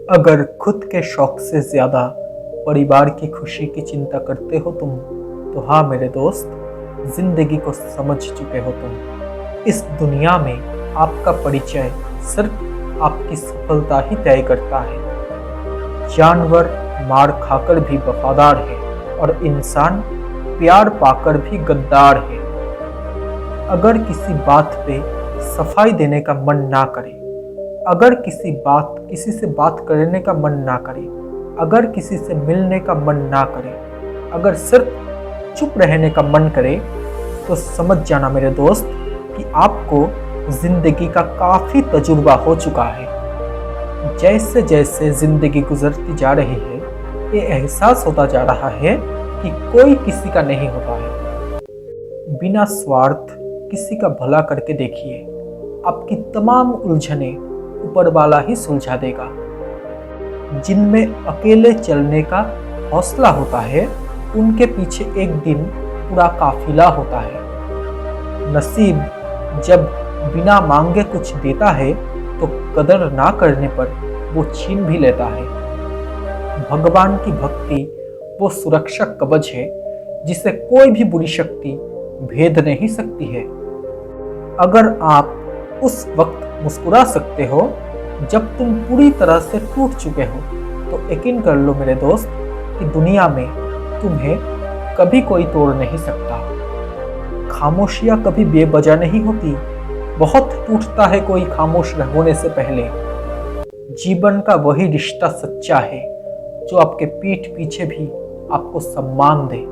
अगर खुद के शौक से ज़्यादा परिवार की खुशी की चिंता करते हो तुम, तो हाँ मेरे दोस्त, ज़िंदगी को समझ चुके हो तुम। इस दुनिया में आपका परिचय सिर्फ आपकी सफलता ही तय करता है। जानवर मार खाकर भी वफादार है और इंसान प्यार पाकर भी गद्दार है। अगर किसी बात पे सफाई देने का मन ना करे, अगर किसी से बात करने का मन ना करे, अगर किसी से मिलने का मन ना करे, अगर सिर्फ चुप रहने का मन करे, तो समझ जाना मेरे दोस्त कि आपको जिंदगी का काफी तजुर्बा हो चुका है। जैसे जैसे जिंदगी गुजरती जा रही है, ये एहसास होता जा रहा है कि कोई किसी का नहीं होता है। बिना स्वार्थ किसी का भला करके देखिए, आपकी तमाम उलझने ऊपर वाला ही सुलझा देगा। जिनमें अकेले चलने का हौसला होता है, उनके पीछे एक दिन पूरा काफिला होता है। नसीब जब बिना मांगे कुछ देता है, तो कदर ना करने पर वो छीन भी लेता है। भगवान की भक्ति वो सुरक्षा कवच है जिसे कोई भी बुरी शक्ति भेद नहीं सकती है। अगर आप उस वक्त मुस्कुरा सकते हो जब तुम पूरी तरह से टूट चुके हो, तो यकीन कर लो मेरे दोस्त कि दुनिया में तुम्हें कभी कोई तोड़ नहीं सकता। खामोशियां कभी बेवजह नहीं होती, बहुत टूटता है कोई खामोश होने से पहले। जीवन का वही रिश्ता सच्चा है जो आपके पीठ पीछे भी आपको सम्मान दे।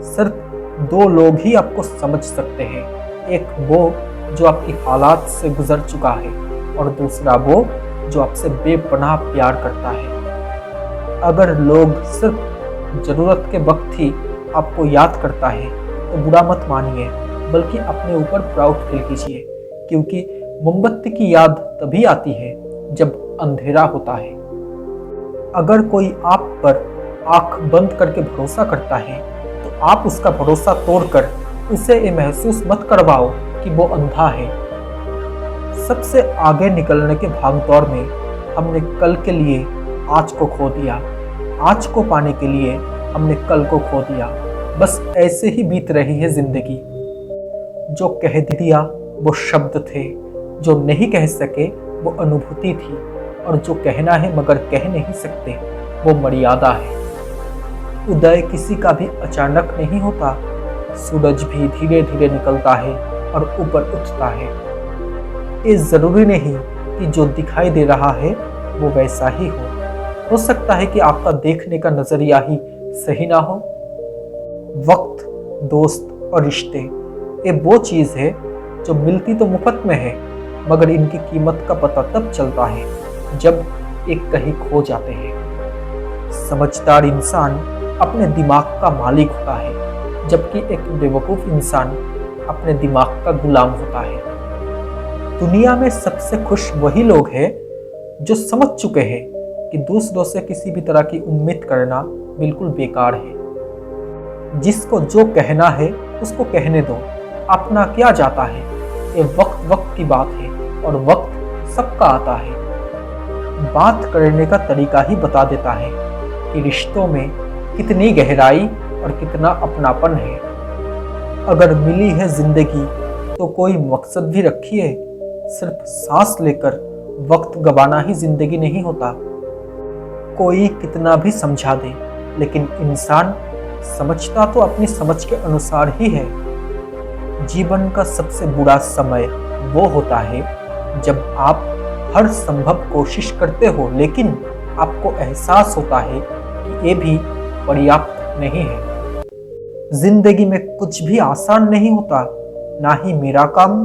सिर्फ दो लोग ही आपको समझ सकते हैं, एक वो जो आपकी हालात से गुजर चुका है और दूसरा वो जो आपसे बेपनाह प्यार करता है। अगर लोग सिर्फ जरूरत के वक्त ही आपको याद करता है, तो बुरा मत मानिए, बल्कि अपने ऊपर प्राउड फील कीजिए, क्योंकि मोमबत्ती की याद तभी आती है जब अंधेरा होता है। अगर कोई आप पर आंख बंद करके भरोसा करता है, तो आप उसका भरोसा तोड़कर उसे ये महसूस मत करवाओ कि वो अंधा है। सबसे आगे निकलने के भागदौड़ में हमने कल के लिए आज को खो दिया, आज को पाने के लिए हमने कल को खो दिया। बस ऐसे ही बीत रही है जिंदगी। जो कह दिया वो शब्द थे, जो नहीं कह सके वो अनुभूति थी, और जो कहना है मगर कह नहीं सकते वो मर्यादा है। उदय किसी का भी अचानक नहीं होता, सूरज भी धीरे धीरे निकलता है और ऊपर उठता है। ये जरूरी नहीं कि जो दिखाई दे रहा है वो वैसा ही हो सकता है कि आपका देखने का नजरिया ही सही ना हो। वक्त, दोस्त और रिश्ते ये वो चीज है जो मिलती तो मुफ्त में है, मगर इनकी कीमत का पता तब चलता है जब एक कहीं खो जाते हैं। समझदार इंसान अपने दिमाग का मालिक होता है, जबकि एक बेवकूफ इंसान अपने दिमाग का गुलाम होता है। दुनिया में सबसे खुश वही लोग हैं जो समझ चुके हैं कि दूसरों से किसी भी तरह की उम्मीद करना बिल्कुल बेकार है। जिसको जो कहना है उसको कहने दो, अपना क्या जाता है। ये वक्त की बात है और वक्त सबका आता है। बात करने का तरीका ही बता देता है कि रिश्तों में कितनी गहराई और कितना अपनापन है। अगर मिली है जिंदगी तो कोई मकसद भी रखिए। सिर्फ सांस लेकर वक्त गवाना ही जिंदगी नहीं होता। कोई कितना भी समझा दे, लेकिन इंसान समझता तो अपनी समझ के अनुसार ही है। जीवन का सबसे बुरा समय वो होता है जब आप हर संभव कोशिश करते हो, लेकिन आपको एहसास होता है कि ये भी पर्याप्त नहीं है। जिंदगी में कुछ भी आसान नहीं होता, ना ही मेरा काम,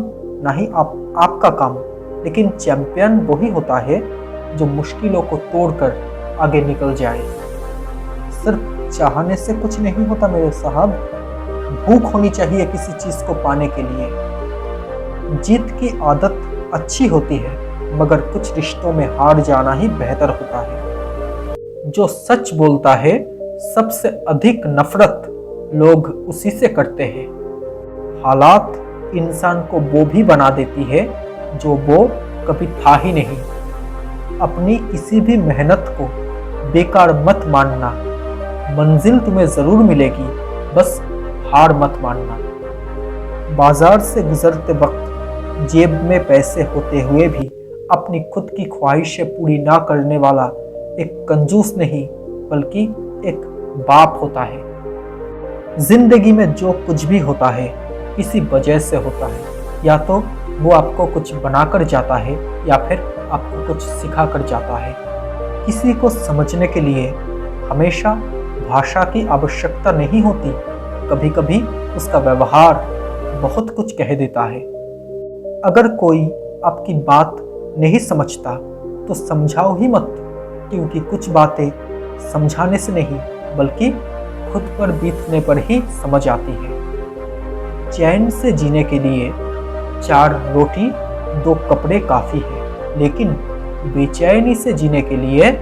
ना ही आपका काम, लेकिन चैंपियन वही होता है जो मुश्किलों को तोड़कर आगे निकल जाए। सिर्फ चाहने से कुछ नहीं होता मेरे साहब, भूख होनी चाहिए किसी चीज को पाने के लिए। जीत की आदत अच्छी होती है, मगर कुछ रिश्तों में हार जाना ही बेहतर होता है। जो सच बोलता है, सबसे अधिक नफरत लोग उसी से करते हैं। हालात इंसान को वो भी बना देती है जो वो कभी था ही नहीं। अपनी किसी भी मेहनत को बेकार मत मानना। मंजिल तुम्हें जरूर मिलेगी, बस हार मत मानना। बाजार से गुजरते वक्त जेब में पैसे होते हुए भी अपनी खुद की ख्वाहिशें पूरी ना करने वाला एक कंजूस नहीं बल्कि एक बाप होता है। जिंदगी में जो कुछ भी होता है किसी वजह से होता है, या तो वो आपको कुछ बनाकर जाता है या फिर आपको कुछ सिखा कर जाता है। किसी को समझने के लिए हमेशा भाषा की आवश्यकता नहीं होती, कभी कभी उसका व्यवहार बहुत कुछ कह देता है। अगर कोई आपकी बात नहीं समझता तो समझाओ ही मत, क्योंकि कुछ बातें समझाने से नहीं बल्कि खुद पर बीतने पर ही समझ आती है। चैन से जीने के लिए 4 रोटी 2 कपड़े काफ़ी है, लेकिन बेचैनी से जीने के लिए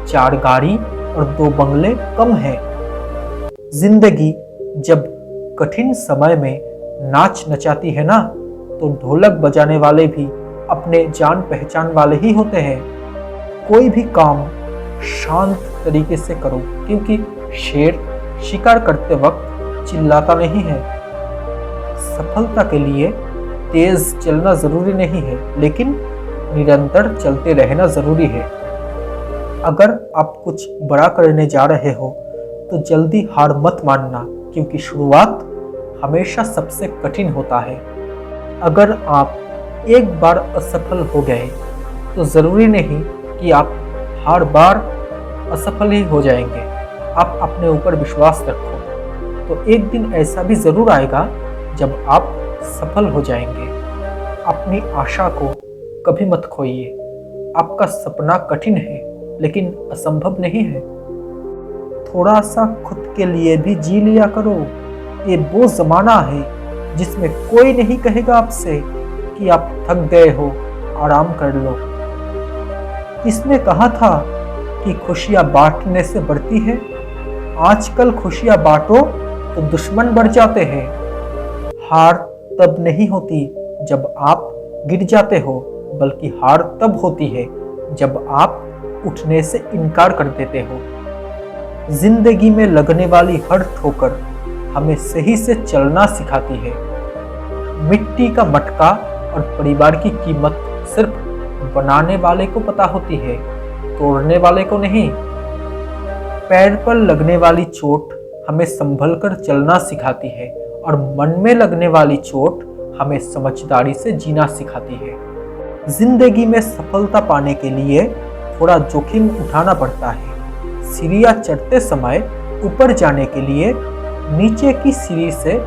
4 गाड़ी और 2 बंगले कम है। जिंदगी जब कठिन समय में नाच नचाती है ना, तो ढोलक बजाने वाले भी अपने जान पहचान वाले ही होते हैं। कोई भी काम शांत तरीके से करो, क्योंकि शेर शिकार करते वक्त चिल्लाता नहीं है। सफलता के लिए तेज चलना जरूरी नहीं है, लेकिन निरंतर चलते रहना जरूरी है। अगर आप कुछ बड़ा करने जा रहे हो तो जल्दी हार मत मानना, क्योंकि शुरुआत हमेशा सबसे कठिन होता है। अगर आप एक बार असफल हो गए तो जरूरी नहीं कि आप हर बार असफल ही हो जाएंगे। आप अपने ऊपर विश्वास रखो, तो एक दिन ऐसा भी जरूर आएगा जब आप सफल हो जाएंगे। अपनी आशा को कभी मत खोइए। आपका सपना कठिन है, लेकिन असंभव नहीं है। थोड़ा सा खुद के लिए भी जी लिया करो। ये वो जमाना है जिसमें कोई नहीं कहेगा आपसे कि आप थक गए हो, आराम कर लो। किसने कहा था कि खुशियां बांटने से बढ़ती है? आजकल खुशियां बांटो तो दुश्मन बढ़ जाते हैं। हार तब नहीं होती जब आप गिर जाते हो, बल्कि हार तब होती है जब आप उठने से इनकार कर देते हो। जिंदगी में लगने वाली हर ठोकर हमें सही से चलना सिखाती है। मिट्टी का मटका और परिवार की कीमत सिर्फ बनाने वाले को पता होती है, तोड़ने वाले को नहीं। पैर पर लगने वाली चोट हमें संभल कर चलना सिखाती है, और मन में लगने वाली चोट हमें समझदारी से जीना सिखाती है। जिंदगी में सफलता पाने के लिए थोड़ा जोखिम उठाना पड़ता है। सीढ़ियां चढ़ते समय ऊपर जाने के लिए नीचे की सीढ़ी से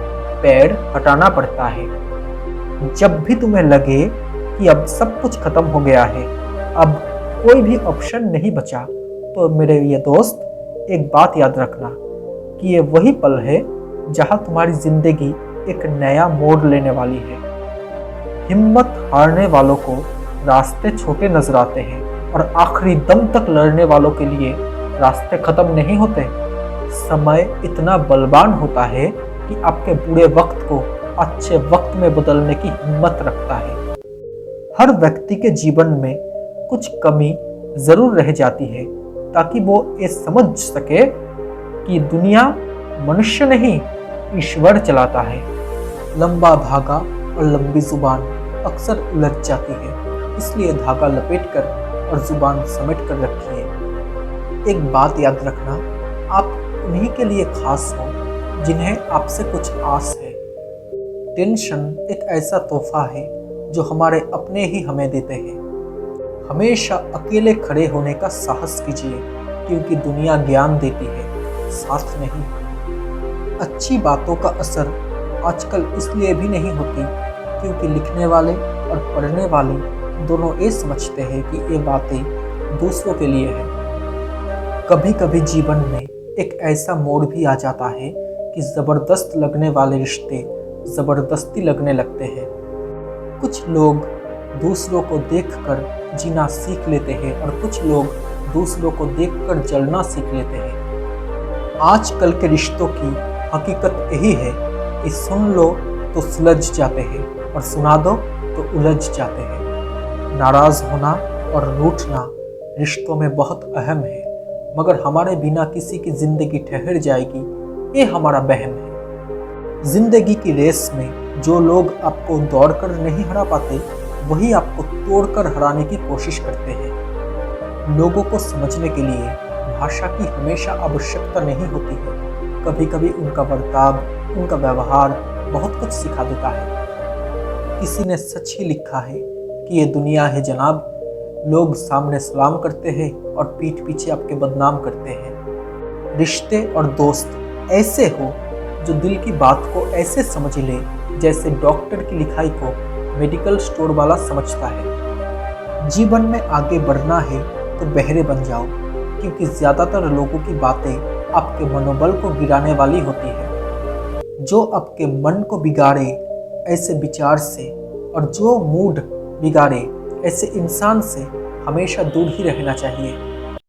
पैर हटाना पड़ता है। जब भी तुम्हें लगे कि अब सब कुछ खत्म हो गया है, अब कोई भी ऑप्शन नहीं बचा, तो मेरे ये दोस्त एक बात याद रखना कि ये वही पल है जहां तुम्हारी जिंदगी एक नया मोड़ लेने वाली है। हिम्मत हारने वालों को रास्ते छोटे नजर आते हैं, और आखिरी दम तक लड़ने वालों के लिए रास्ते खत्म नहीं होते। समय इतना बलवान होता है कि आपके बुरे वक्त को अच्छे वक्त में बदलने की हिम्मत रखता है। हर व्यक्ति के जीवन में कुछ कमी जरूर रह जाती है, ताकि वो ये समझ सके कि दुनिया मनुष्य नहीं, ईश्वर चलाता है। लंबा धागा और लंबी जुबान अक्सर उलझ जाती है, इसलिए धागा लपेटकर और जुबान समेट कर रखिए। एक बात याद रखना, आप उन्हीं के लिए खास हो जिन्हें आपसे कुछ आस है। टेंशन एक ऐसा तोहफा है जो हमारे अपने ही हमें देते हैं। हमेशा अकेले खड़े होने का साहस कीजिए, क्योंकि दुनिया ज्ञान देती है, साथ नहीं। अच्छी बातों का असर आजकल इसलिए भी नहीं होती क्योंकि लिखने वाले और पढ़ने वाले दोनों ये समझते हैं कि ये बातें दूसरों के लिए है। कभी कभी जीवन में एक ऐसा मोड़ भी आ जाता है कि ज़बरदस्त लगने वाले रिश्ते ज़बरदस्ती लगने लगते हैं। कुछ लोग दूसरों को देखकर जीना सीख लेते हैं, और कुछ लोग दूसरों को देखकर जलना सीख लेते हैं। आजकल के रिश्तों की हकीकत यही है कि सुन लो तो सुलझ जाते हैं, और सुना दो तो उलझ जाते हैं। नाराज़ होना और रूठना रिश्तों में बहुत अहम है, मगर हमारे बिना किसी की जिंदगी ठहर जाएगी, ये हमारा वहम है। जिंदगी की रेस में जो लोग आपको दौड़कर नहीं हरा पाते, वही आपको तोड़कर हराने की कोशिश करते हैं। लोगों को समझने के लिए भाषा की हमेशा आवश्यकता नहीं होती है। कभी कभी उनका बर्ताव, उनका व्यवहार बहुत कुछ सिखा देता है। किसी ने सच ही लिखा है कि ये दुनिया है जनाब, लोग सामने सलाम करते हैं और पीठ पीछे आपके बदनाम करते हैं। रिश्ते और दोस्त ऐसे हो जो दिल की बात को ऐसे समझ ले जैसे डॉक्टर की लिखाई को मेडिकल स्टोर वाला समझता है। जीवन में आगे बढ़ना है तो बहरे बन जाओ, क्योंकि ज़्यादातर लोगों की बातें आपके मनोबल को गिराने वाली होती है। जो आपके मन को बिगाड़े ऐसे विचार से और जो मूड बिगाड़े ऐसे इंसान से हमेशा दूर ही रहना चाहिए।